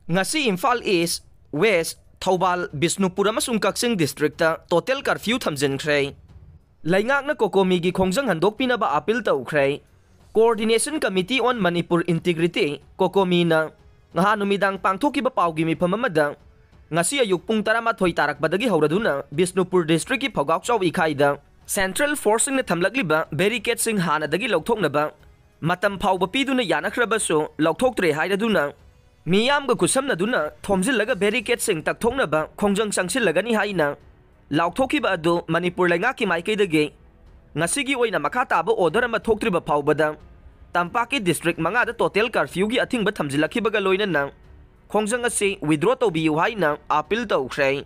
ngasi Imphal East, West, Thoubal, Bisnupur amasung Kaksing districta total curfew thamjinkhre. Laingak na Kokomi gi khongjang handokpina ba appeal tawkhre. Coordination Committee on Manipur Integrity Kokomi na ngaha numidang pangthokiba pawgi mifam amada ngasi ayuk pung 13 tarakbadagi hauraduna Bisnupur district ki Phogakchaw ikhaida Central Forcing na thamlagliba barricade sing hanadagi lawthoknaba matam phawba piduna yanakhrabaso lawthoktre hairaduna miyam ga kusamnaduna thomjillaga barricade sing takthoknaba khongjang sangsilagani haina lawthokiba adu Manipur lainga ki maikaidage ngasigi oina makha taba order ama thoktriba phawbada Tampaki district manga da total curfew gi athingba thamjilakibaga loinana khongjang ase withdraw tawbiyu haina appeal tawkhre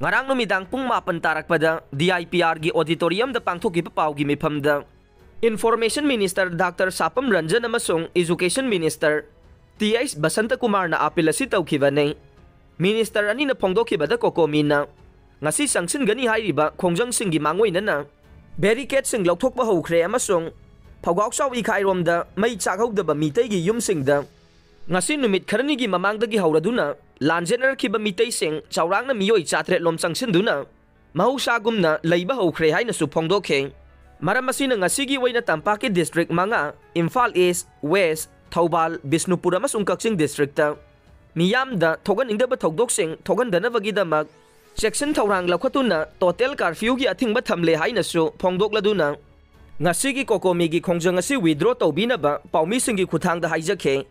ngarang numidang pung 8 tarakpada DIPR gi auditorium da pangthokiba pawgi mifamda Information Minister Dr. Sapam Ranjan amasung Education Minister T.S. Basanta Kumar na appeal asi tawkhibane Minister ani na phongdokhiba da Kokomi na ngasi sangsin gani hairiba khongjang singgi mangoina na barricade sing lawthokba haukhre amasung Phogakchaw ikhairomda mai chakhawdaba mitei gi yumsingda ngasi numit kharani gi mamangdagi hauraduna lanjener khiba mitei sing chawrangna miyoi chatre lom changsinduna mahusagumna leiba haukhre haina su phongdokhe maram asina ngasi gi waina Tampaki district manga Imphal East, West, Thoubal, Bisnupur amasung Kaksing districta miyamda thoganingdaba thogdoksing thogandanabagidamag section thaurang lakhatuna total curfew gi athingba thamle haina su phongdokladuna ngasi gi Kokomi gi khongjang asi withdraw tawbinaba pawmi singi khuthangda haijakhe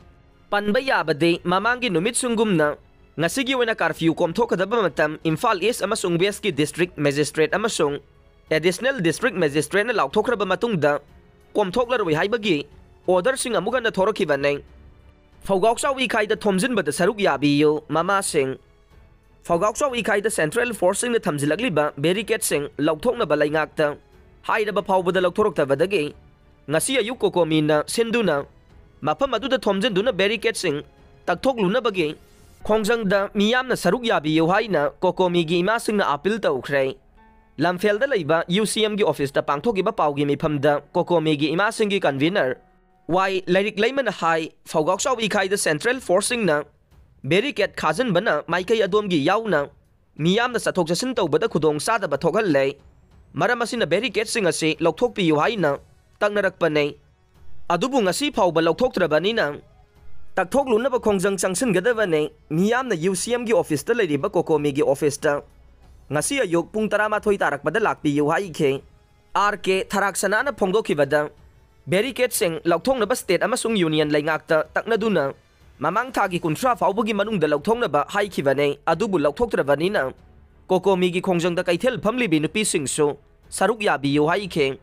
panba yabade mamangi numit sungumna ngasi gi wena curfew komthokadaba matam Imphal East amasung West ki district magistrate amasung additional district magistrate na lawthokraba matungda komthoklaroi haibagi order sing amuga na thorokhibane Phogakchaw ikhaida thomjinbada saruk yabiyo mama sing Phogakchaw ikhaida central forcing na thamjilagliba barricade sing lawthokna balaingakta haidaba phawbada lawthoroktabadagi ngasi ayuk Kokomi na sinduna mafam aduda thomjinduna barricade sing takthoklunabagi khongjangda miyamna saruk yabiyo haina Kokomi gi imasing na appeal tawkhre lamfelda leiba UCM gi office ta pangthokiba pawgi mifamda Kokomi gi imasing gi convener wai lairik leimana hai Phogakchaw ikhaida central forcing na barricade khajanbana maikai adomgi yauna miyamna sathok jasin tawbada khudong sadaba thokhallei maram asina barricade sing ase lawthokpiyu haina tangnarakpane adubu ngasi phawba lawthoktrabanina takthoklunnaba khongjang changsingadabane miyamna UCM gi office ta leiriba Kokomi gi office ta ngasi ayuk pung 13 tarakpada lakpiyu haikhe RK Tharaksana na phongdokhibada barricade sing lawthoknaba state amasung union laingakta taknaduna mamang thagi kunthra phawbagi manungda lawthoknaba haikhibane adubu lawthoktrabanina Kokomi gi khongjangda kaithel phamlibi nupi singsu saruk yabiyu haikhe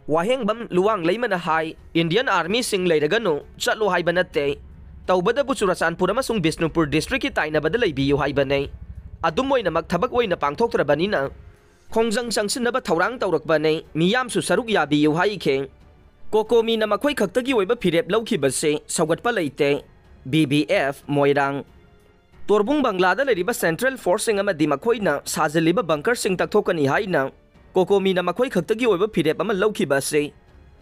wahengbam luwang leimana hai Indian Army sing leiraganu chatlo haiba natte tawbada Churachandpur amasung Bisnupur district ki tainabada leibiyu haibane adum oina mak thabak oina pangthoktrabanina khongjang changsinaba thaurang tawrakbane miyamsu saruk yabiyu haikhe Kokomi na makhoi khaktagi oiba phirep lawkhibase saugatpa leite BBF Moirang Torbung Banglada leriba Central Forcing amadi makhoina sajaliba bunker sing takthokani haina Kokomi na makhoi khaktagi oiba phirep ama lawkhiba se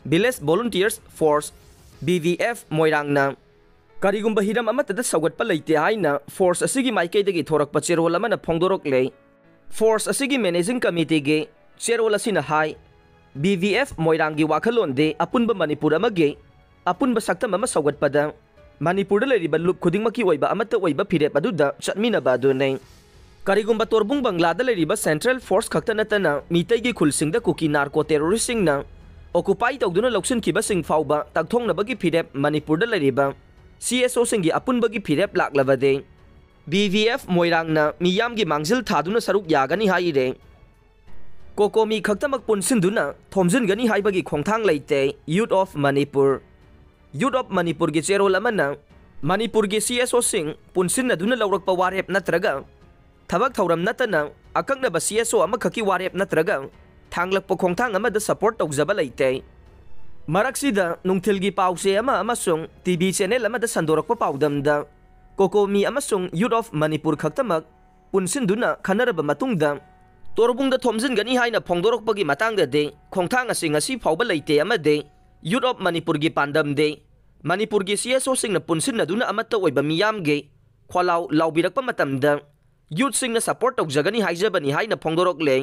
Village Volunteers Force BVF Moirang na karigumba hiram amatada saugatpa leite haina force asigi maikaidagi thorakpa cherol amana phongdorokle force asigi managing committee ge cherol asina hai BVF Moirangi wakhalonde apunba Manipur amage apunba saktam ama saugatpada Manipur leriba lup khudingmaki oiba amata oiba phirep aduda chatminaba adune karigumba Torbung Banglada leriba Central Force khakta natana mitaigi khulsingda kuki narco terrorist singna occupy tawduna loksin kiba sing fawba takthongnabagi phirep Manipur leriba CSO singi apunbagi phirep laklabade BVF Moirangna miyamgi mangsil thaduna saruk yagani haire Kokomi khaktamak punsinduna thomjingani haibagi khongthang leite Youth of Manipur Youth of Manipur gi cherol amana Manipur gi CSO sing punsinnaduna lawrakpa warep natraga thabak thauram natana akaknaba CSO amakhaki warep natraga thanglakpa khongthang amada support tawjaba leite maraksida nungthilgi pause amasung TV channel amada sandorakpa paudamda Kokomi amasung Youth of Manipur khaktamak punsinduna khanaraba matungda Torbungda thomjingani haina phongdorokpagi matangda de khongthang ase ngasi phawba leite amade Youth of Manipur gi pandam de Manipur gi CSO sing na punsin na duna amata oiba miyam ge ख्वालाउ लाउबिरक्ꯄ मतमदा youth Singh support तौजगनी हाइजबनी हाइना फोंदोरकले